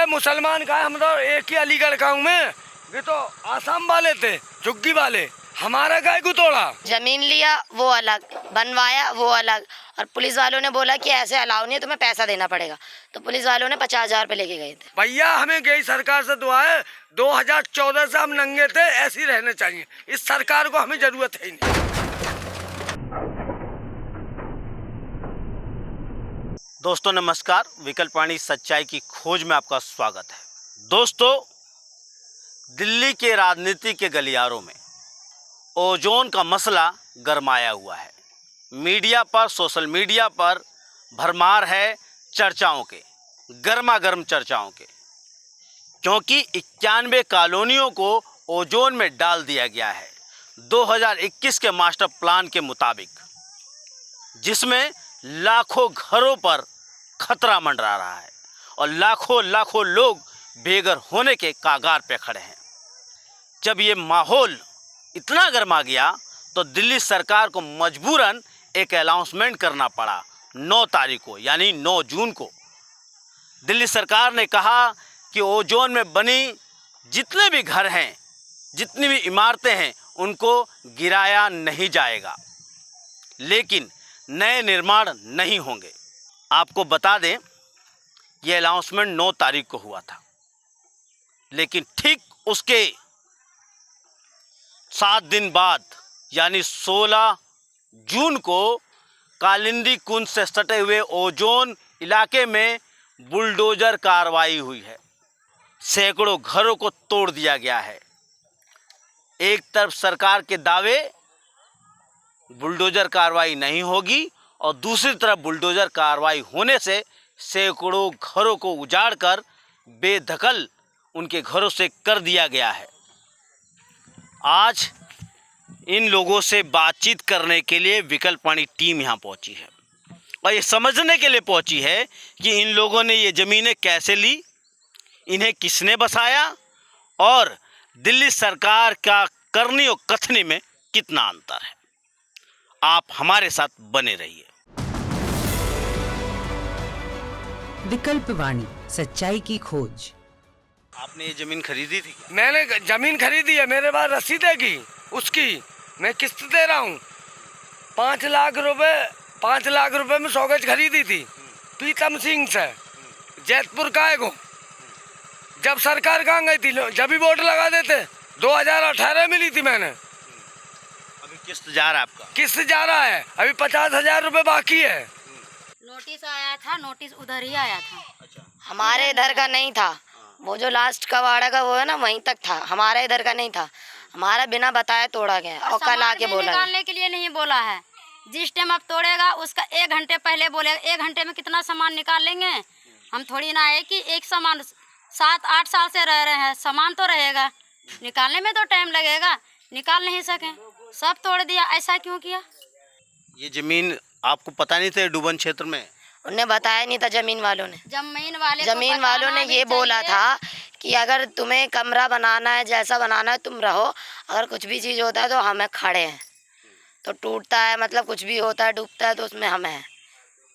अबे मुसलमान का है, हम तो एक ही अलीगढ़ का हूँ मैं, ये तो आसाम वाले थे, झुग्गी वाले। हमारा गाय को तोड़ा, जमीन लिया वो अलग, बनवाया वो अलग, और पुलिस वालों ने बोला कि ऐसे अलाउ नहीं है, तुम्हें पैसा देना पड़ेगा। तो पुलिस वालों ने 50,000 रुपए लेके गए थे। भैया हमें गई सरकार से दुआ है, 2014 से हम नंगे थे, ऐसे ही रहने चाहिए। इस सरकार को हमें जरूरत है ही नहीं। दोस्तों नमस्कार, विकल्प वाणी सच्चाई की खोज में आपका स्वागत है। दोस्तों, दिल्ली के राजनीति के गलियारों में ओजोन का मसला गरमाया हुआ है। मीडिया पर, सोशल मीडिया पर भरमार है चर्चाओं के, गर्मा गर्म चर्चाओं के, क्योंकि 91 कॉलोनियों को ओजोन में डाल दिया गया है 2021 के मास्टर प्लान के मुताबिक, जिसमें लाखों घरों पर खतरा मंडरा रहा है और लाखों लाखों लोग बेघर होने के कागार पे खड़े हैं। जब ये माहौल इतना गर्मा गया तो दिल्ली सरकार को मजबूरन एक अनाउंसमेंट करना पड़ा। 9 तारीख को यानी 9 जून को दिल्ली सरकार ने कहा कि ओजोन में बनी जितने भी घर हैं, जितनी भी इमारतें हैं, उनको गिराया नहीं जाएगा, लेकिन नए निर्माण नहीं होंगे। आपको बता दें, यह अनाउंसमेंट 9 तारीख को हुआ था, लेकिन ठीक उसके 7 दिन बाद यानी 16 जून को कालिंदी कुंज से सटे हुए ओजोन इलाके में बुलडोजर कार्रवाई हुई है। सैकड़ों घरों को तोड़ दिया गया है। एक तरफ सरकार के दावे बुलडोजर कार्रवाई नहीं होगी और दूसरी तरफ बुलडोजर कार्रवाई होने से सैकड़ों घरों को उजाड़ कर बेदखल उनके घरों से कर दिया गया है। आज इन लोगों से बातचीत करने के लिए विकल्प वाणी टीम यहाँ पहुँची है और ये समझने के लिए पहुँची है कि इन लोगों ने ये ज़मीनें कैसे ली, इन्हें किसने बसाया और दिल्ली सरकार का करनी और कथनी में कितना अंतर है। आप हमारे साथ बने रहिए। विकल्प वाणी सच्चाई की खोज। आपने ये ज़मीन खरीदी थी क्या? मैंने जमीन खरीदी है, मेरे पास रसीद है की उसकी, मैं किस्त दे रहा हूँ। 5 लाख रुपए में 100 गज खरीदी थी प्रीतम सिंह से, जैतपुर का है को। जब सरकार कहाँ गई थी, जब भी वोट लगा देते, 2018 मिली थी मैंने। अभी किस्त जा रहा है आपका? किस्त जा रहा है, अभी 50,000 रुपए बाकी है। नोटिस आया था, नोटिस उधर ही आया था। अच्छा, हमारे इधर का नहीं था, वो जो लास्ट का वाड़ा का वो है ना, वहीं तक था। हमारे इधर का नहीं था, हमारा बिना बताए तोड़ा गया और कल आके बोला निकालने के लिए नहीं बोला है। जिस टाइम अब तोड़ेगा उसका 1 घंटे पहले बोलेगा। 1 घंटे में कितना सामान निकाल लेंगे हम? थोड़ी ना है कि एक सामान 7-8 साल से रह रहे हैं, सामान तो रहेगा, निकालने में तो टाइम लगेगा। निकाल नहीं सके, सब तोड़ दिया। ऐसा क्यों किया? ये जमीन आपको पता नहीं था डुबन क्षेत्र में? उन्हें बताया नहीं था जमीन वालों ने। जमीन वालों ने ये बोला था कि अगर तुम्हें कमरा बनाना है, जैसा बनाना है तुम रहो, अगर कुछ भी चीज़ होता है तो हमें खड़े हैं। तो टूटता है, मतलब कुछ भी होता है, डूबता है, तो उसमें हम हैं।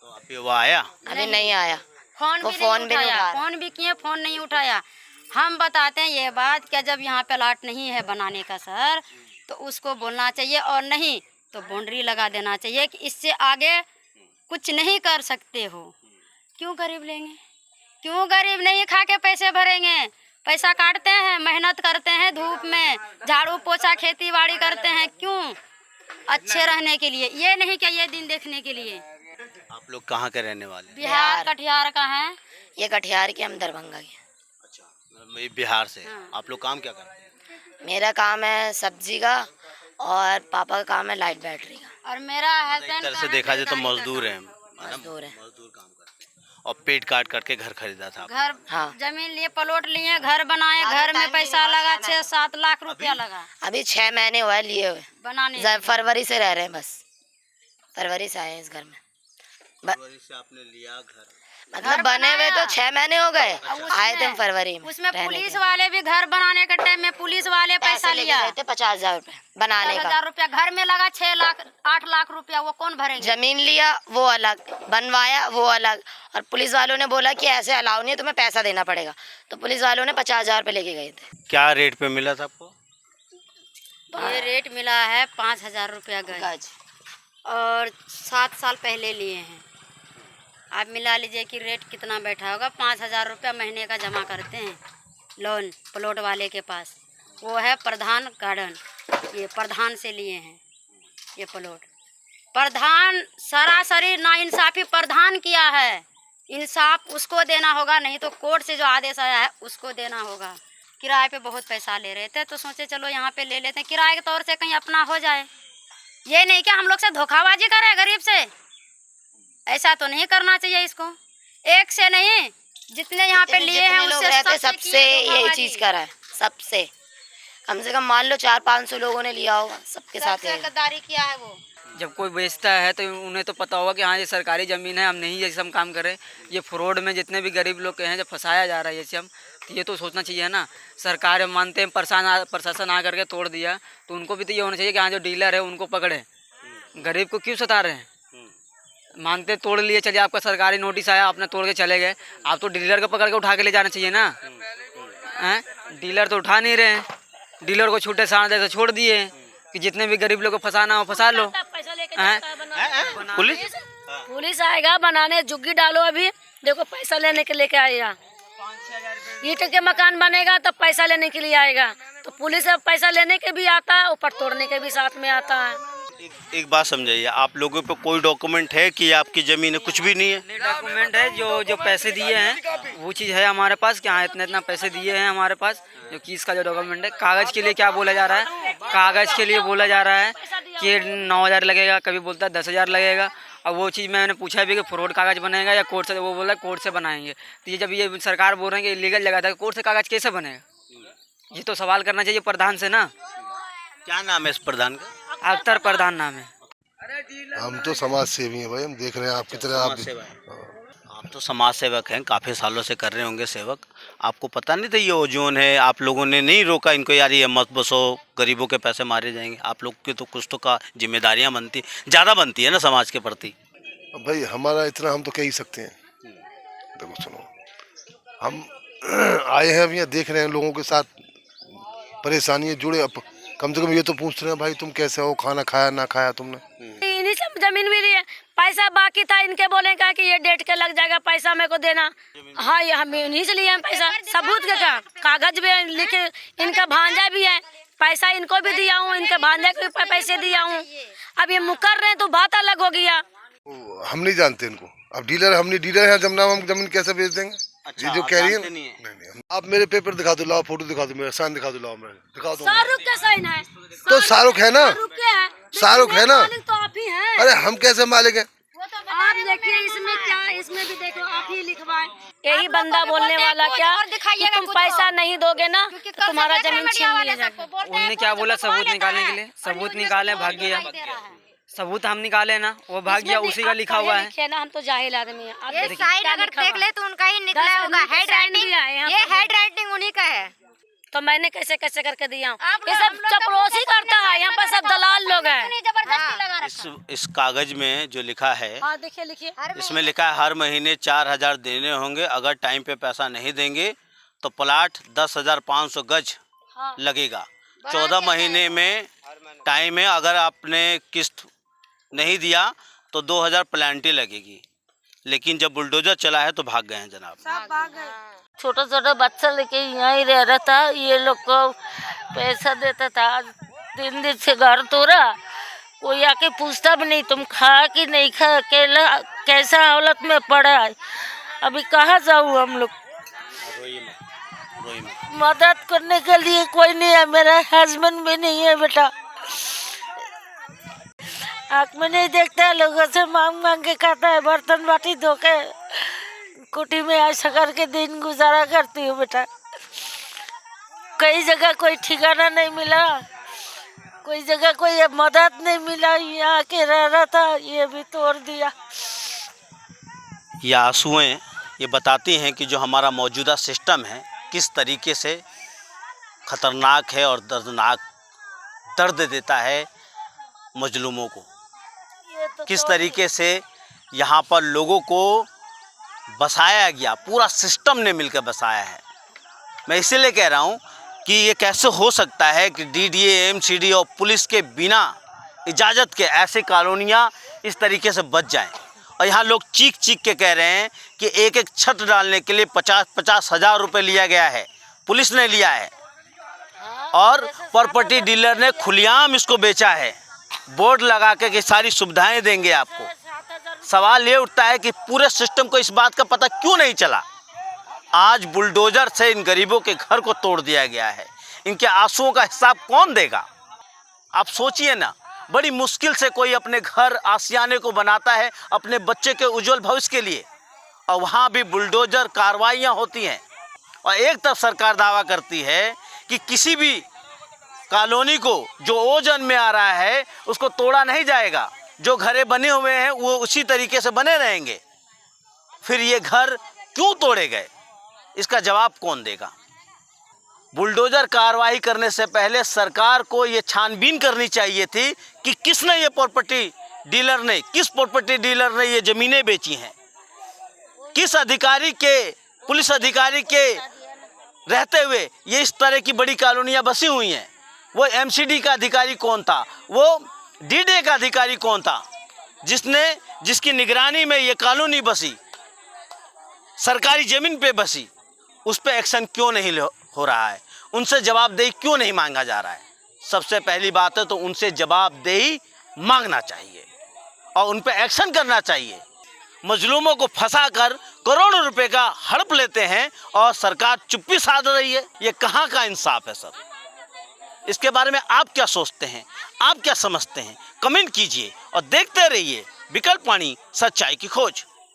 तो आप ये वो आया? अभी नहीं आया, फोन भी नहीं उठाया, फोन भी किए, फोन नहीं उठाया। हम बताते हैं ये बात कि जब यहाँ पे लाट नहीं है बनाने का सर, तो उसको बोलना चाहिए, और नहीं तो बाउंड्री लगा देना चाहिए कि इससे आगे कुछ नहीं कर सकते हो। क्यों गरीब लेंगे? क्यों गरीब नहीं खा के पैसे भरेंगे? पैसा काटते हैं, मेहनत करते हैं, धूप में झाड़ू पोछा खेती बाड़ी करते हैं, क्यों? अच्छे रहने के लिए, ये नहीं कि ये दिन देखने के लिए। आप लोग कहाँ के रहने वाले हैं? बिहार कटिहार का है। ये कटिहार के, हम दरभंगा के। अच्छा, मतलब ये बिहार से। हाँ। आप लोग काम क्या करते हैं? मेरा काम है सब्जी का और पापा का काम है लाइट बैटरी का। और मेरा एक हस्बैंड तरह से देखा जाए तो मजदूर हैं, मजदूर है। मजदूर काम करते हैं और पेट काट करके घर खरीदा था। घर, हाँ। जमीन लिए, प्लॉट लिए, घर बनाए, घर में पैसा लगा 6-7 लाख रुपया लगा अभी 6 महीने हुआ है लिए हुए, बनाने। फरवरी से रह रहे हैं, बस फरवरी से आए हैं इस घर में। फरवरी से आपने लिया घर, मतलब बने हुए तो 6 महीने हो गए, आए थे हम फरवरी में। उसमें रहने पुलिस के। वाले भी घर बनाने के टाइम में पुलिस वाले पैसा लेके लिया। गए थे 50,000 रुपए बनाने का। 50,000 रुपया घर में लगा, 6 लाख 8 लाख रुपया वो कौन भरेंगे। जमीन लिया वो अलग, बनवाया वो अलग, और पुलिस वालों ने बोला कि ऐसे अलाउ नहीं है, तुम्हें पैसा देना पड़ेगा। तो पुलिस वालों ने 50,000 रुपए लेके गए थे। क्या रेट पे मिला था आपको? ये रेट मिला है 5,000 रुपया गज, और 7 साल पहले लिए हैं। आप मिला लीजिए कि रेट कितना बैठा होगा। 5,000 रुपया महीने का जमा करते हैं लोन प्लॉट वाले के पास। वो है प्रधान गार्डन, ये प्रधान से लिए हैं ये प्लॉट। प्रधान सरासरी नाइंसाफ़ी प्रधान किया है, इंसाफ उसको देना होगा, नहीं तो कोर्ट से जो आदेश आया है उसको देना होगा। किराए पे बहुत पैसा ले रहे थे, तो सोचे चलो यहाँ पे ले लेते हैं, किराए के तौर से कहीं अपना हो जाए। ये नहीं कि हम लोग से धोखाबाजी करे गरीब से, ऐसा तो नहीं करना चाहिए इसको। एक से नहीं, जितने यहाँ पे लिए हैं उससे सबसे यही चीज करा है, सबसे कम से कम मान लो 400-500 लोगों ने लिया होगा, सबके साथ सबसे गद्दारी किया है वो। जब कोई बेचता है तो उन्हें तो पता होगा कि हाँ ये सरकारी ज़मीन है, हम नहीं ये सब काम करें। ये फ्रॉड में जितने भी गरीब लोग के हैं जब फंसाया जा रहा है ये सब, तो ये तो सोचना चाहिए ना। सरकार मानते हैं प्रशासन आ करके तोड़ दिया, तो उनको भी तो ये होना चाहिए कि हाँ जो डीलर है उनको पकड़े, गरीब को क्यों सता रहे हैं। मानते तोड़ लिए, चलिए आपका सरकारी नोटिस आया, आपने तोड़ के चले गए, आप तो डीलर को पकड़ के उठा के ले जाना चाहिए ना। हैं, डीलर तो उठा नहीं रहे हैं, डीलर को छूटे साढ़ से छोड़ दिए कि जितने भी गरीब लोग को फंसाना हो फंसा लो। पुलिस आएगा बनाने, जुग्गी डालो, अभी देखो पैसा लेने के लेके आएगा। ईंट के मकान बनेगा तो पैसा लेने के लिए आएगा, तो पुलिस अब पैसा लेने के भी आता है, ऊपर तोड़ने के भी साथ में आता है। एक बात समझाइए, आप लोगों पे कोई डॉक्यूमेंट है कि आपकी जमीन है? कुछ भी नहीं है। डॉक्यूमेंट है, जो पैसे दिए हैं वो चीज़ है हमारे पास कि हाँ इतना पैसे दिए हैं हमारे पास, जो कि इसका जो डॉक्यूमेंट है। कागज़ के लिए क्या बोला जा रहा है, कागज़ के लिए बोला जा रहा है कि 9,000 लगेगा, कभी बोलता है 10,000 लगेगा। और वो चीज़ मैंने पूछा भी कि फ्रॉड कागज़ बनेगा या कोर्ट से, वो बोला कोर्ट से बनाएंगे। तो ये जब ये सरकार बोल रहे हैं कि इलीगल जगह था, कोर्ट से कागज़ कैसे बनेगा? ये तो सवाल करना चाहिए प्रधान से ना। क्या नाम है इस प्रधान का? अख्तर प्रधान नाम है। हम तो समाज सेवी हैं भाई, हम देख रहे हैं आपकी तरह। आप तो समाज सेवक हैं, काफ़ी सालों से कर रहे होंगे सेवक। आपको पता नहीं था ये ओजोन है? आप लोगों ने नहीं रोका इनको, यार ये मत बसो, गरीबों के पैसे मारे जाएंगे। आप लोग की तो कुछ तो का जिम्मेदारियां बनती, ज़्यादा बनती है ना समाज के प्रति। भाई हमारा इतना हम तो कह ही सकते हैं। देखो सुनो, हम आए हैं अभी यहाँ, देख रहे हैं लोगों के साथ परेशानी जुड़े। अब कम से कम ये तो पूछ रहे हैं भाई तुम कैसे हो, खाना खाया ना खाया तुमने। इन्हीं से जमीन मिली है, पैसा बाकी था, इनके बोलेगा कि ये डेट के लग जाएगा, पैसा मेरे को देना। हाँ, ये हम इन्हीं से लिए हैं पैसा, सबूत के का कागज भी लिखे, इनका भांजा भी है, पैसा इनको भी दिया हूँ, इनके भांजे को भी पैसे दिया हूँ। अब ये मुकर रहे हैं तो बात अलग हो गया। हम नहीं जानते इनको, अब डीलर हम नहीं, डीलर है जब हम जमीन कैसे बेच देंगे? अच्छा, ये जो कह रही है नहीं। आप मेरे पेपर दिखा दो, लाओ फोटो दिखा दो, मेरा साइन दिखा दो, लाओ मेरा दिखा दो। शाहरुख का साइन है तो शाहरुख है ना, शाहरुख है ना। तो आप ही हैं। अरे हम कैसे मालिक हैं? आप देखिए इसमें क्या, इसमें भी देखो आप ही लिखवाए। यही बंदा बोलने वाला क्या कि तुम पैसा नहीं दोगे ना तो तुम्हारा जमीन छीन लिया जाएगा। उन्होंने क्या बोला, सबूत निकालने के लिए, सबूत निकाले, भाग गया। सबूत हम निकाले ना, वो भाग गया, उसी का लिखा हुआ है ना। हम तो जाहिल आदमी हैं। आप ये देखिए साइन क्या अगर लिखा देख हुआ ले तो उनका ही निकला 10 होगा, आदमी हेड sign राइटिंग, दिया है यहाँ ये पर। हेड राइटिंग उन्हीं का है। तो मैंने कैसे कैसे करके दिया हूँ। आप ये लोग- सब हम लोग का चपड़ोसी मुंह करता है, यहाँ पर सब दलाल लोग हैं। इतनी जबरदस्ती लगा रखा। इस कागज में जो लिखा है, हाँ देखिए लिखिए, इसमें लिखा है हर महीने 4,000 देने होंगे, अगर टाइम पे पैसा नहीं देंगे तो प्लाट 10,500 गज हाँ। लगेगा। 14 महीने में टाइम है, अगर आपने किस्त नहीं दिया तो 2,000 प्लांटी लगेगी। लेकिन जब बुलडोजर चला है तो भाग गए हैं जनाब। छोटा छोटा बच्चा लेके यहाँ ही रह रहा था, ये लोग को पैसा देता था। 3 दिन से घर तोड़ा, कोई आके पूछता भी नहीं तुम खा कि नहीं खा, अकेला कैसा हालत में पड़ा है। अभी कहाँ जाऊँ हम लोग? मदद करने के लिए कोई नहीं है, मेरा हस्बैंड भी नहीं है बेटा। आँख में नहीं देखता है, लोगों से मांग मांग के खाता है, बर्तन बाटी धो के कुटी में ऐसा करके दिन गुजारा करती हूँ बेटा। कई जगह कोई ठिकाना नहीं मिला, कोई जगह कोई मदद नहीं मिला। यहाँ के रह रहा था, ये भी तोड़ दिया। ये आंसुएं ये बताती हैं कि जो हमारा मौजूदा सिस्टम है किस तरीके से ख़तरनाक है और दर्दनाक दर्द देता है मजलूमों को। किस तरीके से यहाँ पर लोगों को बसाया गया, पूरा सिस्टम ने मिलकर बसाया है। मैं इसीलिए कह रहा हूँ कि ये कैसे हो सकता है कि डीडीए, एमसीडी और पुलिस के बिना इजाज़त के ऐसे कॉलोनियाँ इस तरीके से बच जाएं। और यहाँ लोग चीख चीख के कह रहे हैं कि एक एक छत डालने के लिए 50-50 हज़ार रुपये लिया गया है, पुलिस ने लिया है और प्रॉपर्टी डीलर ने खुलेआम इसको बेचा है, बोर्ड लगा के कि सारी सुविधाएं देंगे आपको। सवाल ये उठता है कि पूरे सिस्टम को इस बात का पता क्यों नहीं चला। आज बुलडोजर से इन गरीबों के घर को तोड़ दिया गया है, इनके आंसुओं का हिसाब कौन देगा? आप सोचिए ना, बड़ी मुश्किल से कोई अपने घर आशियाने को बनाता है अपने बच्चे के उज्जवल भविष्य के लिए, और वहाँ भी बुलडोजर कार्रवाइयाँ होती हैं। और एक तरफ सरकार दावा करती है कि किसी भी कॉलोनी को जो ओजन में आ रहा है उसको तोड़ा नहीं जाएगा, जो घरें बने हुए हैं वो उसी तरीके से बने रहेंगे। फिर ये घर क्यों तोड़े गए, इसका जवाब कौन देगा? बुलडोजर कार्रवाई करने से पहले सरकार को ये छानबीन करनी चाहिए थी कि किस प्रॉपर्टी डीलर ने ये ज़मीनें बेची हैं, किस अधिकारी के, पुलिस अधिकारी के रहते हुए ये इस तरह की बड़ी कॉलोनियाँ बसी हुई हैं। वो एमसीडी का अधिकारी कौन था, वो डीडीए का अधिकारी कौन था जिसकी निगरानी में ये कॉलोनी बसी, सरकारी ज़मीन पे बसी, उस पर एक्शन क्यों नहीं हो रहा है? उनसे जवाबदेही क्यों नहीं मांगा जा रहा है? सबसे पहली बात है तो उनसे जवाबदेही मांगना चाहिए और उन पर एक्शन करना चाहिए। मजलूमों को फंसाकर करोड़ों रुपए का हड़प लेते हैं और सरकार चुप्पी साध रही है। ये कहाँ का इंसाफ है सर? इसके बारे में आप क्या सोचते हैं, आप क्या समझते हैं? कमेंट कीजिए और देखते रहिए विकल्प वाणी, सच्चाई की खोज।